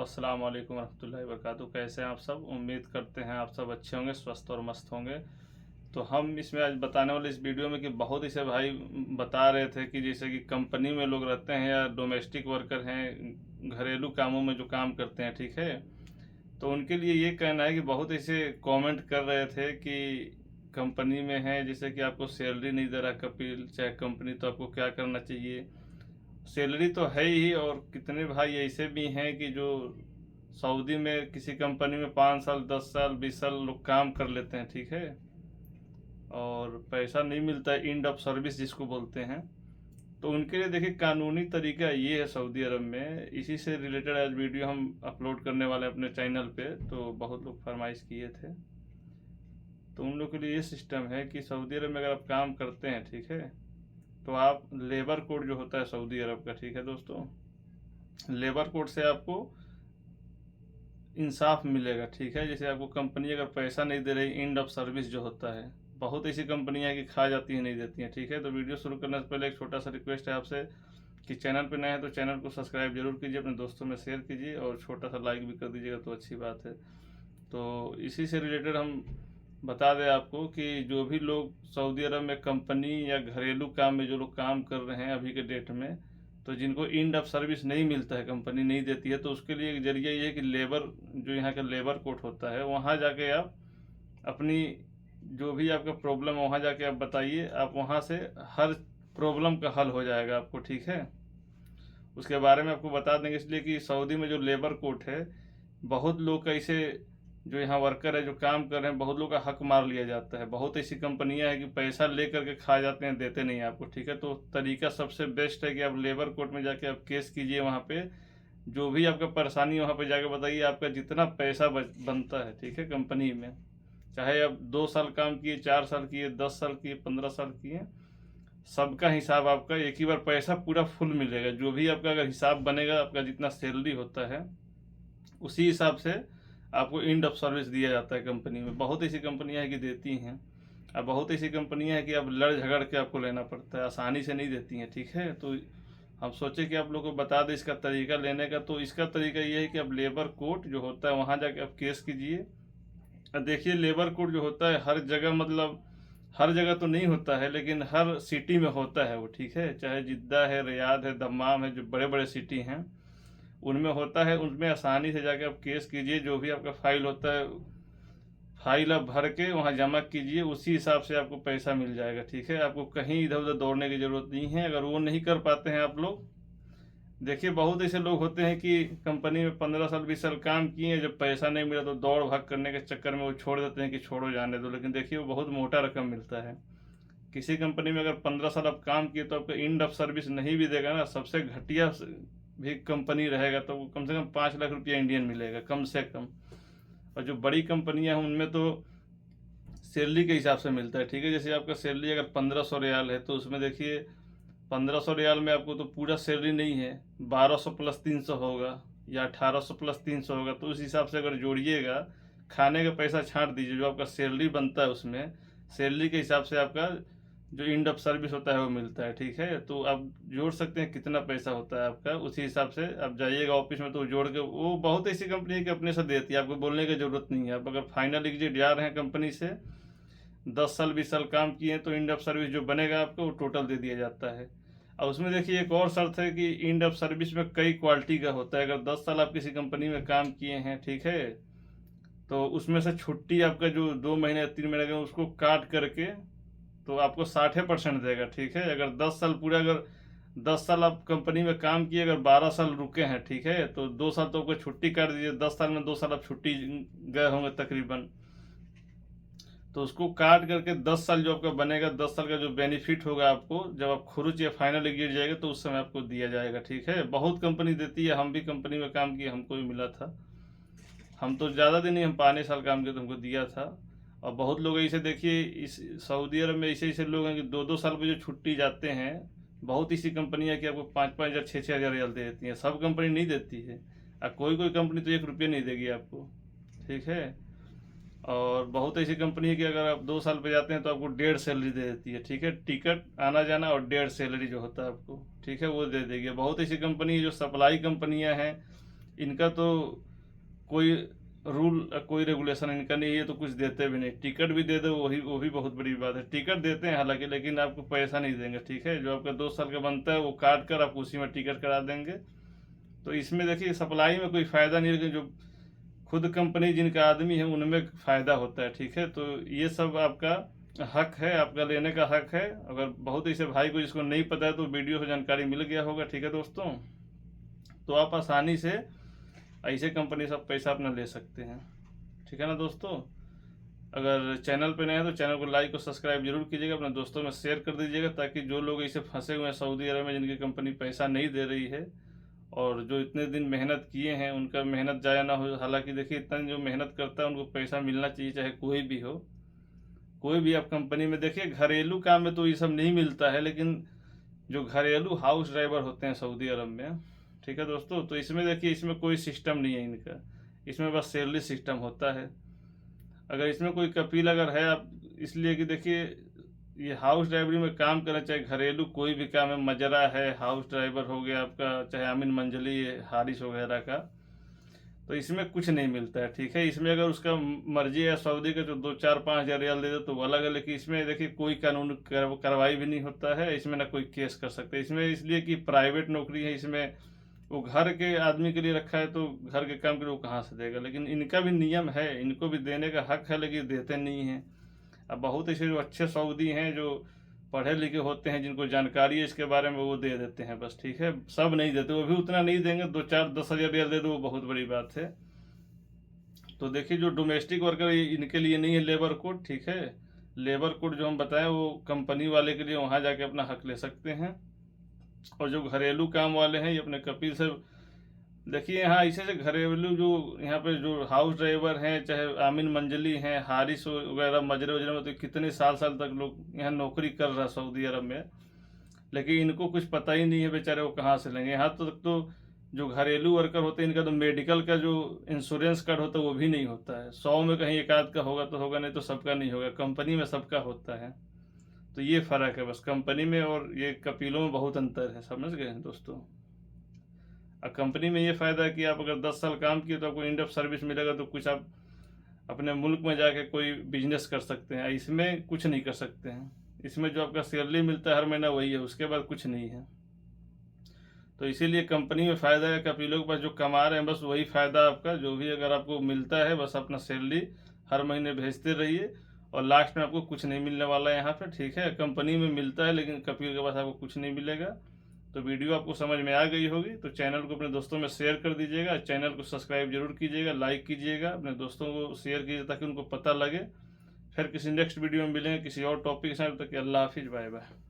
अस्सलाम वालेकुम रहमतुल्लाहि व बरकातहू। कैसे हैं आप सब? उम्मीद करते हैं आप सब अच्छे होंगे, स्वस्थ और मस्त होंगे। तो हम इसमें आज बताने वाले इस वीडियो में कि बहुत ही से भाई बता रहे थे कि जैसे कि कंपनी में लोग रहते हैं या डोमेस्टिक वर्कर हैं, घरेलू कामों में जो काम करते हैं, ठीक है। तो उनके लिए ये कहना है कि बहुत ऐसे कमेंट कर रहे थे कि कंपनी में है जैसे कि आपको सैलरी नहीं दे रहा कपिल, चाहे कंपनी, तो आपको क्या करना चाहिए? सैलरी तो है ही, और कितने भाई ऐसे भी हैं कि जो सऊदी में किसी कंपनी में 5 साल 10 साल 20 साल लोग काम कर लेते हैं, ठीक है, और पैसा नहीं मिलता है, एंड ऑफ सर्विस जिसको बोलते हैं। तो उनके लिए देखिए कानूनी तरीका ये है सऊदी अरब में, इसी से रिलेटेड आज वीडियो हम अपलोड करने वाले हैं अपने चैनल पे। तो बहुत लोग फरमाइश किए थे, तो उन लोग के लिए ये सिस्टम है कि सऊदी अरब में अगर आप काम करते हैं, ठीक है, तो आप लेबर कोड जो होता है सऊदी अरब का, ठीक है दोस्तों, लेबर कोड से आपको इंसाफ मिलेगा, ठीक है। जैसे आपको कंपनी अगर पैसा नहीं दे रही, एंड ऑफ सर्विस जो होता है, बहुत ऐसी कंपनियां कि खा जाती हैं, नहीं देती हैं, ठीक है। तो वीडियो शुरू करने से पहले एक छोटा सा रिक्वेस्ट है आपसे कि चैनल पे नए हैं तो चैनल को सब्सक्राइब जरूर कीजिए, अपने दोस्तों में शेयर कीजिए और छोटा सा लाइक भी कर दीजिएगा तो अच्छी बात है। तो इसी से रिलेटेड हम बता दें आपको कि जो भी लोग सऊदी अरब में कंपनी या घरेलू काम में जो लोग काम कर रहे हैं अभी के डेट में, तो जिनको एंड ऑफ सर्विस नहीं मिलता है, कंपनी नहीं देती है, तो उसके लिए एक जरिया ये है कि लेबर, जो यहाँ का लेबर कोर्ट होता है, वहाँ जाके आप अपनी जो भी आपका प्रॉब्लम है वहाँ जाके आप बताइए, आप वहाँ से हर प्रॉब्लम का हल हो जाएगा आपको, ठीक है। उसके बारे में आपको बता देंगे, इसलिए कि सऊदी में जो लेबर कोर्ट है, बहुत लोग का ऐसे जो यहाँ वर्कर है जो काम कर रहे हैं, बहुत लोग का हक मार लिया जाता है। बहुत ऐसी कंपनियां हैं कि पैसा ले करके खा जाते हैं, देते नहीं आपको, ठीक है। तो तरीका सबसे बेस्ट है कि आप लेबर कोर्ट में जाके आप केस कीजिए, वहाँ पे जो भी आपका परेशानी वहाँ पे जाके बताइए, आपका जितना पैसा बनता है, ठीक है, कंपनी में, चाहे आप 2 साल काम किए, 4 साल किए, 10 साल किए, 15 साल किए, सबका हिसाब आपका एक ही बार पैसा पूरा फुल मिलेगा। जो भी आपका अगर हिसाब बनेगा, आपका जितना सैलरी होता है उसी हिसाब से आपको एंड ऑफ सर्विस दिया जाता है कंपनी में। बहुत ऐसी कंपनियां हैं कि देती हैं, अब बहुत ऐसी कंपनियां हैं कि अब लड़ झगड़ के आपको लेना पड़ता है, आसानी से नहीं देती हैं, ठीक है। तो हम सोचे कि आप लोग को बता दें इसका तरीका लेने का। तो इसका तरीका ये है कि अब लेबर कोर्ट जो होता है वहाँ जाके आप केस कीजिए। देखिए लेबर कोर्ट जो होता है हर जगह, मतलब हर जगह तो नहीं होता है, लेकिन हर सिटी में होता है वो, ठीक है। चाहे जिद्दा है, रियाद है, दम्माम है, जो बड़े बड़े सिटी हैं उनमें होता है। उनमें आसानी से जाके आप केस कीजिए, जो भी आपका फाइल होता है फाइल आप भर के वहाँ जमा कीजिए, उसी हिसाब से आपको पैसा मिल जाएगा, ठीक है। आपको कहीं इधर उधर दौड़ने की ज़रूरत नहीं है। अगर वो नहीं कर पाते हैं आप लोग, देखिए बहुत ऐसे लोग होते हैं कि कंपनी में 15 साल 20 साल काम किए, जब पैसा नहीं मिला तो दौड़ भाग करने के चक्कर में वो छोड़ देते हैं कि छोड़ो जाने दो, लेकिन देखिए वो बहुत मोटा रकम मिलता है। किसी कंपनी में अगर 15 साल आप काम किए तो आपको एंड ऑफ सर्विस नहीं भी देगा ना, सबसे घटिया भी कंपनी रहेगा तो कम से कम 5 लाख रुपया इंडियन मिलेगा कम से कम। और जो बड़ी कंपनियां हैं उनमें तो सैलरी के हिसाब से मिलता है, ठीक है। जैसे आपका सैलरी अगर 1500 रियाल है तो उसमें देखिए 1500 रियाल में आपको तो पूरा सैलरी नहीं है, 1200 प्लस 300 होगा या 1800 प्लस 300 होगा। तो उस हिसाब से अगर जोड़िएगा, खाने का पैसा छांट दीजिए, जो आपका सैलरी बनता है उसमें सैलरी के हिसाब से आपका जो एंड ऑफ सर्विस होता है वो मिलता है, ठीक है। तो आप जोड़ सकते हैं कितना पैसा होता है आपका, उसी हिसाब से आप जाइएगा ऑफिस में तो जोड़ के, वो बहुत ऐसी कंपनी है कि अपने से देती है, आपको बोलने की ज़रूरत नहीं है। आप अगर फाइनल एग्जिट जा रहे हैं कंपनी से, 10 साल 20 साल काम किए हैं, तो एंड ऑफ सर्विस जो बनेगा आपको वो टोटल दे दिया जाता है। और उसमें देखिए एक और शर्त है कि एंड ऑफ सर्विस में कई क्वालिटी का होता है। अगर 10 साल आप किसी कंपनी में काम किए हैं, ठीक है, तो उसमें से छुट्टी आपका जो 2 महीने या 3 महीने का उसको काट करके तो आपको 60% देगा, ठीक है। अगर 10 साल पूरा, अगर 10 साल आप कंपनी में काम किए, अगर 12 साल रुके हैं, ठीक है, तो 2 साल तो आपको छुट्टी काट दीजिए, 10 साल में 2 साल आप छुट्टी गए होंगे तकरीबन, तो उसको काट करके 10 साल जो आपका बनेगा, 10 साल का जो बेनिफिट होगा आपको, जब आप खुरुच या फाइनल गिर जाएगा तो उस समय आपको दिया जाएगा, ठीक है। बहुत कंपनी देती है, हम भी कंपनी में काम किए, हमको भी मिला था। हम तो ज़्यादा दिन नहीं, हम 5 साल काम किए तो हमको दिया था। और बहुत लोग ऐसे देखिए इस सऊदी अरब में ऐसे ऐसे लोग हैं कि 2 2 साल पे जो छुट्टी जाते हैं, बहुत ऐसी कंपनियां कि आपको 5 5 हज़ार 6 6 हज़ार रियाल दे देती हैं। सब कंपनी नहीं देती है, और कोई कोई कंपनी तो 1 रुपया नहीं देगी आपको, ठीक है। और बहुत ऐसी कंपनी है कि अगर आप 2 साल पे जाते हैं तो आपको 1.5 सैलरी दे देती है, ठीक है। टिकट आना जाना और 1.5 सैलरी जो होता है आपको, ठीक है, वो दे देगी। बहुत ऐसी कंपनी है जो सप्लाई कंपनियां हैं, इनका तो कोई रूल कोई रेगुलेशन इनका नहीं है, तो कुछ देते भी नहीं। टिकट भी दे दो वो भी बहुत बड़ी बात है। टिकट देते हैं हालांकि, लेकिन आपको पैसा नहीं देंगे, ठीक है। जो आपका 2 साल का बनता है वो काट कर आपको उसी में टिकट करा देंगे। तो इसमें देखिए सप्लाई में कोई फ़ायदा नहीं है, लेकिन जो खुद कंपनी जिनका आदमी है उनमें फ़ायदा होता है, ठीक है। तो ये सब आपका हक है, आपका लेने का हक है। अगर बहुत ऐसे भाई को जिसको नहीं पता है तो वीडियो से जानकारी मिल गया होगा, ठीक है दोस्तों। तो आप आसानी से ऐसे कंपनी से पैसा अपना ले सकते हैं, ठीक है ना दोस्तों। अगर चैनल पे नए हैं तो चैनल को लाइक और सब्सक्राइब जरूर कीजिएगा, अपने दोस्तों में शेयर कर दीजिएगा, ताकि जो लोग ऐसे फंसे हुए हैं सऊदी अरब में जिनकी कंपनी पैसा नहीं दे रही है और जो इतने दिन मेहनत किए हैं उनका मेहनत ज़ाया ना हो। हालांकि देखिए इतना जो मेहनत करता है उनको पैसा मिलना चाहिए, चाहे कोई भी हो। कोई भी आप कंपनी में देखिए, घरेलू काम में तो ये सब नहीं मिलता है, लेकिन जो घरेलू हाउस ड्राइवर होते हैं सऊदी अरब में, ठीक है दोस्तों, तो इसमें देखिए इसमें कोई सिस्टम नहीं है इनका, इसमें बस सैलरी सिस्टम होता है। अगर इसमें कोई कपिल अगर है, आप इसलिए कि देखिए ये हाउस ड्राइवरी में काम करना, चाहे घरेलू कोई भी काम है, मजरा है, हाउस ड्राइवर हो गया आपका, चाहे आमिन मंजली है, हारिस वगैरह का, तो इसमें कुछ नहीं मिलता है, ठीक है। इसमें अगर उसका मर्जी है सऊदी का, तो 2-4-5 हज़ार रियाल दे दे तो वो अलग है, लेकिन इसमें देखिए कोई कानून कार्रवाई भी नहीं होता है, इसमें ना कोई केस कर सकते। इसमें इसलिए कि प्राइवेट नौकरी है, इसमें वो घर के आदमी के लिए रखा है, तो घर के काम के लिए वो कहाँ से देगा। लेकिन इनका भी नियम है, इनको भी देने का हक है, लेकिन देते नहीं हैं। अब बहुत ऐसे जो अच्छे सऊदी हैं जो पढ़े लिखे होते हैं, जिनको जानकारी है इसके बारे में, वो दे देते हैं बस, ठीक है। सब नहीं देते, वो भी उतना नहीं देंगे, 2-4-10 हज़ार रियाल दे दो वो बहुत बड़ी बात है। तो देखिए जो डोमेस्टिक वर्कर इनके लिए नहीं है लेबर कोड, ठीक है। लेबर कोड जो हम बताएं वो कंपनी वाले के लिए, वहाँ जाके अपना हक ले सकते हैं। और जो घरेलू काम वाले हैं ये अपने कपिल से देखिए, यहाँ ऐसे से घरेलू जो यहाँ पे जो हाउस ड्राइवर हैं, चाहे आमिन मंजली हैं, हारिस वगैरह, मजरे वजरे में, तो कितने साल साल तक लोग यहाँ नौकरी कर रहा है सऊदी अरब में, लेकिन इनको कुछ पता ही नहीं है बेचारे वो कहाँ से लेंगे। यहाँ तक तो जो घरेलू वर्कर होते हैं इनका तो मेडिकल का जो इंश्योरेंस कार्ड होता है वो भी नहीं होता है। 100 में कहीं एक आध का होगा तो होगा, नहीं तो सबका नहीं होगा। कंपनी में सबका होता है। तो ये फ़र्क है बस कंपनी में और ये कपिलों में, बहुत अंतर है, समझ गए दोस्तों। और कंपनी में ये फ़ायदा है कि आप अगर 10 साल काम किए तो आपको एंड ऑफ सर्विस मिलेगा, तो कुछ आप अपने मुल्क में जाके कोई बिजनेस कर सकते हैं। इसमें कुछ नहीं कर सकते हैं। इसमें जो आपका सैलरी मिलता है हर महीना वही है, उसके बाद कुछ नहीं है। तो इसीलिए कंपनी में फ़ायदा है, कपिलों के पास जो कमा रहे हैं बस वही फ़ायदा आपका, जो भी अगर आपको मिलता है बस अपना सैलरी हर महीने भेजते रहिए, और लास्ट में आपको कुछ नहीं मिलने वाला है यहाँ पे, ठीक है। कंपनी में मिलता है लेकिन कपिल के पास आपको कुछ नहीं मिलेगा। तो वीडियो आपको समझ में आ गई होगी, तो चैनल को अपने दोस्तों में शेयर कर दीजिएगा, चैनल को सब्सक्राइब जरूर कीजिएगा, लाइक कीजिएगा, अपने दोस्तों को शेयर कीजिए ताकि उनको पता लगे। फिर किसी नेक्स्ट वीडियो में मिलेंगे किसी और टॉपिक के साथ। तक अल्लाह हाफिज़, बाय बाय।